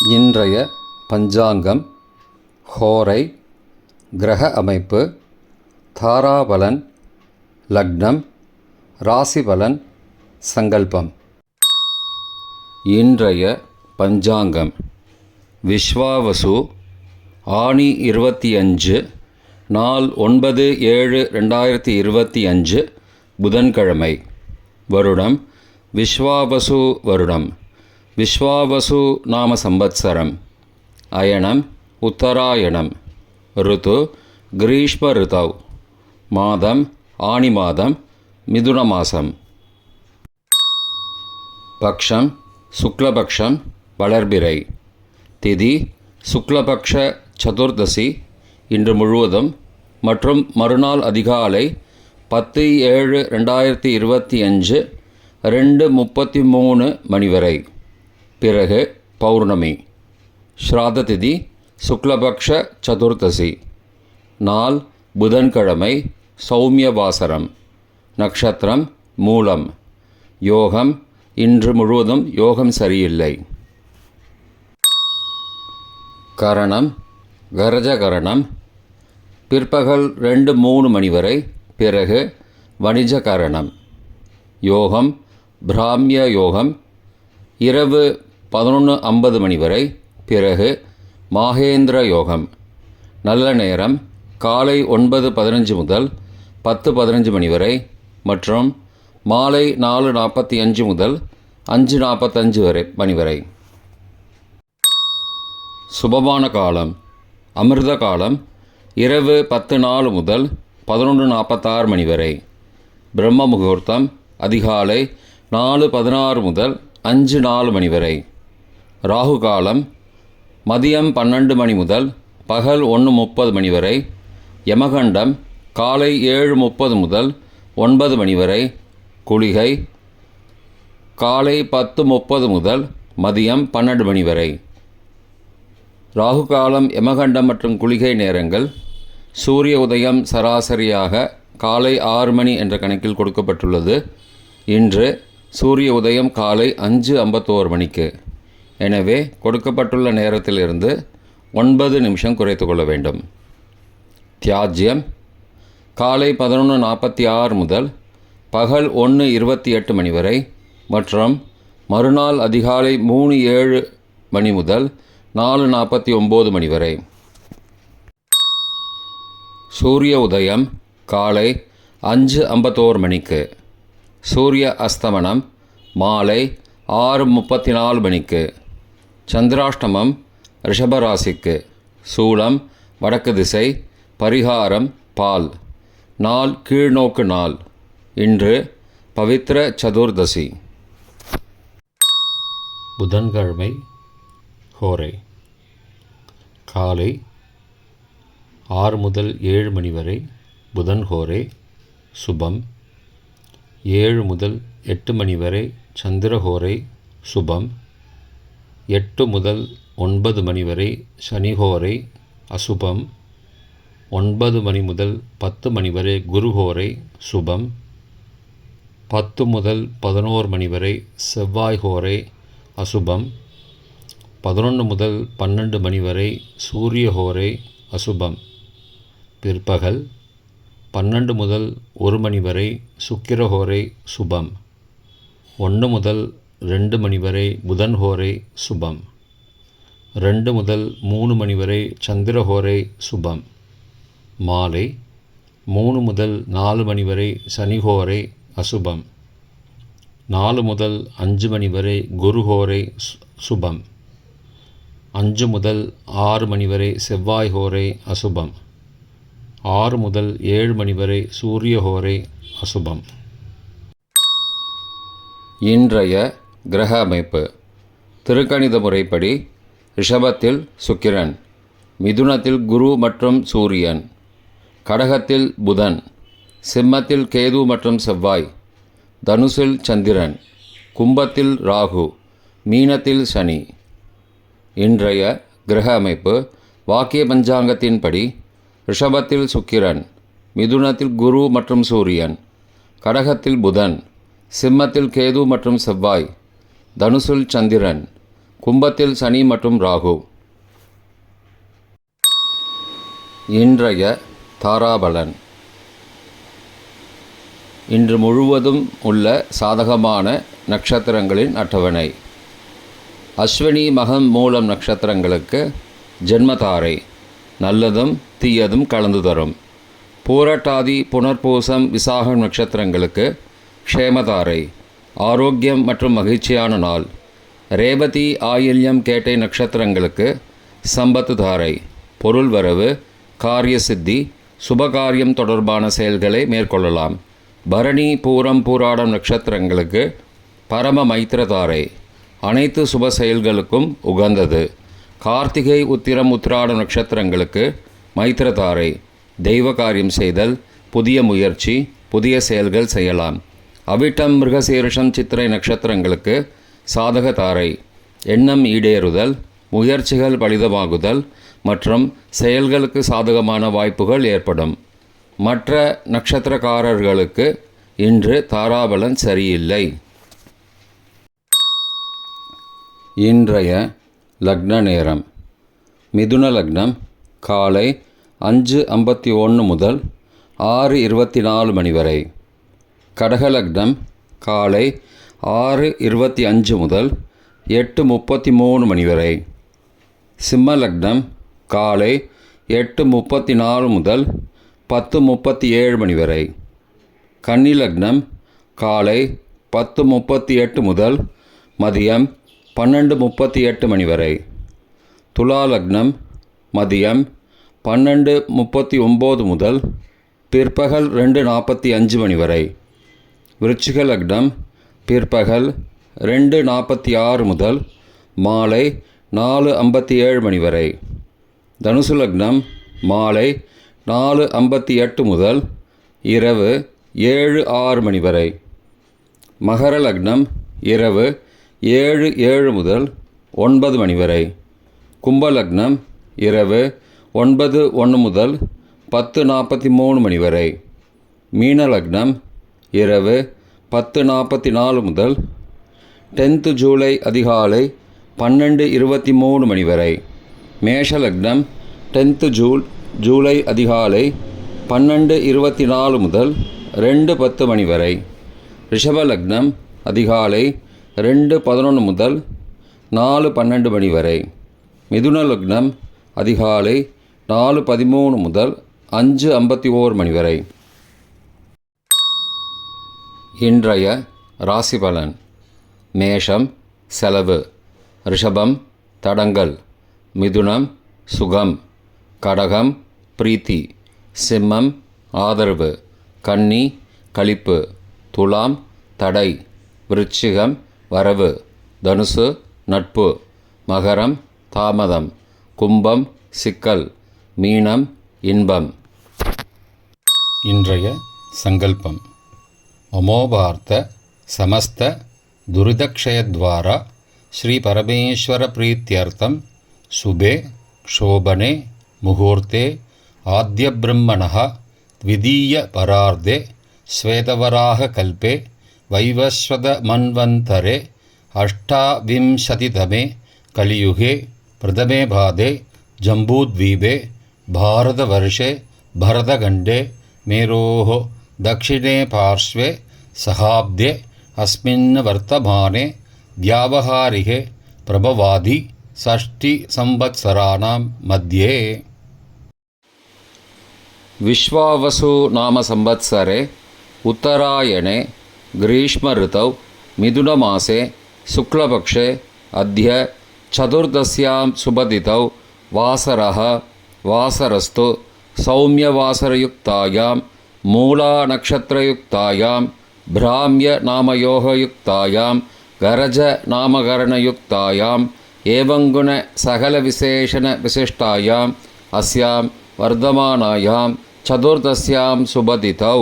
இன்றைய பஞ்சாங்கம், ஹோரை, கிரக அமைப்பு, தாராபலன், லக்னம், ராசிபலன், சங்கல்பம். இன்றைய பஞ்சாங்கம் விஸ்வாவசு, ஆனி 25, நாள் 9/7/2025, புதன்கிழமை. வருடம் விஸ்வாவசு வருடம். விஸ்வாவசு நாம சம்பத்சரம். அயனம் உத்தராயணம். ருத்து கிரீஷ்ம ருதவ். மாதம் ஆனி மாதம், மிதுன மாதம். பக்ஷம் சுக்லபக்ஷம், வளர்பிறை. திதி சுக்லபக்ஷ சதுர்தசி, இன்று முழுவதும் மற்றும் மறுநாள் அதிகாலை 10/7/2025 2:33 மணி வரை. பிறகு பௌர்ணமி. ஸ்ராத திதி சுக்லபக்ஷ சதுர்தசி. நாள் புதன்கிழமை, சௌமியவாசரம். நட்சத்திரம் மூலம். யோகம் இன்று முழுவதும் யோகம் சரியில்லை. கரணம் கரஜகரணம். பிற்பகல் 2:03 மணி வரை. பிறகு வணிஜ கரணம். யோகம் பிராமிய யோகம். இரவு 11:50 மணி வரை. பிறகு மாகேந்திர யோகம். நல்ல நேரம் காலை 9:15 முதல் 10:15 மணி வரை மற்றும் மாலை 4:45 முதல் 5:45 மணி வரை. சுபமான காலம் அமிர்த காலம் இரவு 10:04 முதல் 11:46 மணி வரை. பிரம்ம முகூர்த்தம் அதிகாலை 4:16 முதல் 5:04 மணி வரை. ராகு காலம் மதியம் 12 மணி முதல் பகல் 1:30 மணி வரை. யமகண்டம் காலை 7:30 முதல் 9 மணி வரை. குளிகை காலை 10:30 முதல் மதியம் 12 மணி வரை. ராகு காலம், யமகண்டம் மற்றும் குளிகை நேரங்கள். சூரிய உதயம் சராசரியாக காலை 6 மணி என்ற கணக்கில் கொடுக்கப்பட்டுள்ளது. இன்று சூரிய உதயம் காலை 5:51 மணிக்கு. எனவே கொடுக்கப்பட்டுள்ள நேரத்திலிருந்து 9 நிமிஷம் குறைத்து கொள்ள வேண்டும். தியாஜ்யம் காலை 11:46 முதல் பகல் 1:28 மணி வரை மற்றும் மறுநாள் அதிகாலை 3:07 மணி முதல் 4:49 மணி வரை. சூரிய உதயம் காலை 5:51 மணிக்கு. சூரிய அஸ்தமனம் மாலை 6:34 மணிக்கு. சந்திராஷ்டமம் ரிஷபராசிக்கு. சூலம் வடக்கு திசை. பரிகாரம் பால். நாள் கீழ்நோக்கு நாள். இன்று பவித்ர சதுர்தசி. புதன்கிழமை. ஹோரை காலை 6 முதல் 7 மணி வரை புதன் ஹோரை சுபம். 7 முதல் 8 மணி வரை சந்திரஹோரை சுபம். 8 முதல் 9 மணி வரை சனிஹோரை அசுபம். 9 மணி முதல் 10 மணி வரை குருஹோரை சுபம். 10 முதல் 11 மணி வரை செவ்வாய்ஹோரை அசுபம். 11 முதல் 12 மணி வரை சூரியஹோரை அசுபம். பிற்பகல் 12 முதல் 1 மணி வரை சுக்கிரஹோரை சுபம். 1 முதல் 2 மணி வரை புதன்ஹோரை சுபம். 2 முதல் 3 மணி வரை சந்திரஹோரை சுபம். மாலை 3 முதல் 4 மணி வரை சனிஹோரை அசுபம். 4 முதல் 5 மணி வரை குருஹோரை சுபம். 5 முதல் 6 மணி வரை செவ்வாய்ஹோரை அசுபம். 6 முதல் 7 மணி வரை சூரியஹோரை அசுபம். இன்றைய கிரக அமைப்பு. திருக்கணித முறைப்படி ரிஷபத்தில் சுக்கிரன், மிதுனத்தில் குரு மற்றும் சூரியன், கடகத்தில் புதன், சிம்மத்தில் கேது மற்றும் செவ்வாய், தனுசில் சந்திரன், கும்பத்தில் ராகு, மீனத்தில் சனி. இன்றைய கிரக அமைப்பு வாக்கிய பஞ்சாங்கத்தின்படி ரிஷபத்தில் சுக்கிரன், மிதுனத்தில் குரு மற்றும் சூரியன், கடகத்தில் புதன், சிம்மத்தில் கேது மற்றும் செவ்வாய், தனுசில் சந்திரன், கும்பத்தில் சனி மற்றும் ராகு. இன்றைய தாராபலன். இன்று முழுவதும் உள்ள சாதகமான நட்சத்திரங்களின் அட்டவணை. அஸ்வினி மகம் மூலம் நட்சத்திரங்களுக்கு ஜென்மதாரை, நல்லதும் தீயதும் கலந்து தரும். பூரட்டாதி புனர்பூசம் விசாகம் நட்சத்திரங்களுக்கு க்ஷேமதாரை, ஆரோக்கியம் மற்றும் மகிழ்ச்சியான நாள். ரேவதி ஆயில்யம் கேட்டை நட்சத்திரங்களுக்கு சம்பத்து தாரை, பொருள் வரவு, காரிய சித்தி, சுபகாரியம் தொடர்பான செயல்களை மேற்கொள்ளலாம். பரணி பூரம் பூராடம் நட்சத்திரங்களுக்கு பரம மைத்திரதாரை, அனைத்து சுப செயல்களுக்கும் உகந்தது. கார்த்திகை உத்திரம் உத்திராடம் நட்சத்திரங்களுக்கு மைத்திரதாரை, தெய்வ காரியம் செய்தல், புதிய முயற்சி, புதிய செயல்கள் செய்யலாம். அவிட்டம் மிருகசீரிஷம் சித்திரை நட்சத்திரங்களுக்கு சாதக தாரை, எண்ணம் ஈடேறுதல், முயற்சிகள் பலிதமாகுதல் மற்றும் செயல்களுக்கு சாதகமான வாய்ப்புகள் ஏற்படும். மற்ற நட்சத்திரக்காரர்களுக்கு இன்று தாராபலன் சரியில்லை. இன்றைய லக்ன நேரம். மிதுன லக்னம் காலை 5:51 முதல் 6:24 மணி வரை. கடக லக்னம் காலை 6:25 முதல் 8:33 மணி வரை. சிம்ம லக்னம் காலை 8:34 முதல் 10:37 மணி வரை. கன்னி லக்னம் காலை 10:38 முதல் மதியம் 12:38 மணி வரை. துலா லக்னம் மதியம் 12:39 முதல் பிற்பகல் 2:45 மணி வரை. விருச்சிக லக்னம் பிற்பகல் 2:46 முதல் மாலை 4:57 மணி வரை. தனுசு லக்னம் மாலை 4:58 முதல் இரவு 7:06 மணி வரை. மகர லக்னம் இரவு 7:07 முதல் 9 மணி வரை. கும்ப லக்னம் இரவு 9:01 முதல் 10:43 மணி வரை. மீன லக்னம் இரவு 10:44 முதல் 10 ஜூலை அதிகாலை 12:23 மணி வரை. மேஷ லக்னம் 10 ஜூலை அதிகாலை 12:24 முதல் 2:10 மணி வரை. ரிஷப லக்னம் அதிகாலை 2:11 முதல் 4:12 மணி வரை. மிதுன லக்னம் அதிகாலை 4:13 முதல் 5:51 மணி வரை. இன்றைய ராசி பலன். மேஷம் செலவு, ரிஷபம் தடங்கல், மிதுனம் சுகம், கடகம் பிரீத்தி, சிம்மம் ஆதரவு, கன்னி களிப்பு, துலாம் தடை, விருச்சிகம் வரவு, தனுசு நட்பு, மகரம் தாமதம், கும்பம் சிக்கல், மீனம் இன்பம். இன்றைய சங்கல்பம். மமோபார்த்த சமஸ்த துரிதக்ஷயத்வாரா ஸ்ரீ பரமேஸ்வர பிரீத்யர்த்தம் சுபே க்ஷோபனே முகூர்த்தே ஆத்ய பிரம்மணः த்விதீய பரார்த்தே ஸ்வேதவராக கல்பே வைவஸ்வத மன்வந்தரே அஷ்டாவிம்சதிதமே கலியுகே பிரதமே பாதே ஜம்பூத்வீபே பாரதவர்ஷே பரதகண்டே மேரோः दक्षिणे पार्श्वे सहाब्दे अस्मिन् वर्तमाने व्यावहारिके प्रभवादि षष्टिसंवत्सराणां मध्ये. विश्वावसु नाम संवत्सरे उत्तरायणे ग्रीष्म ऋतौ मिथुनमासे शुक्लपक्षे अद्य चतुर्दश्यां शुभतिथौ वासरः वासरस्तु सौम्यवासरयुक्तायां मूलानक्षत्रयुक्तायां भ्राम्यनामयोगयुक्तायां गरजनामकरणयुक्तायाम् एवङ्गुणसकलविशेषणविशिष्टायाम् अस्यां वर्धमानायां चतुर्दश्यां शुभतिथौ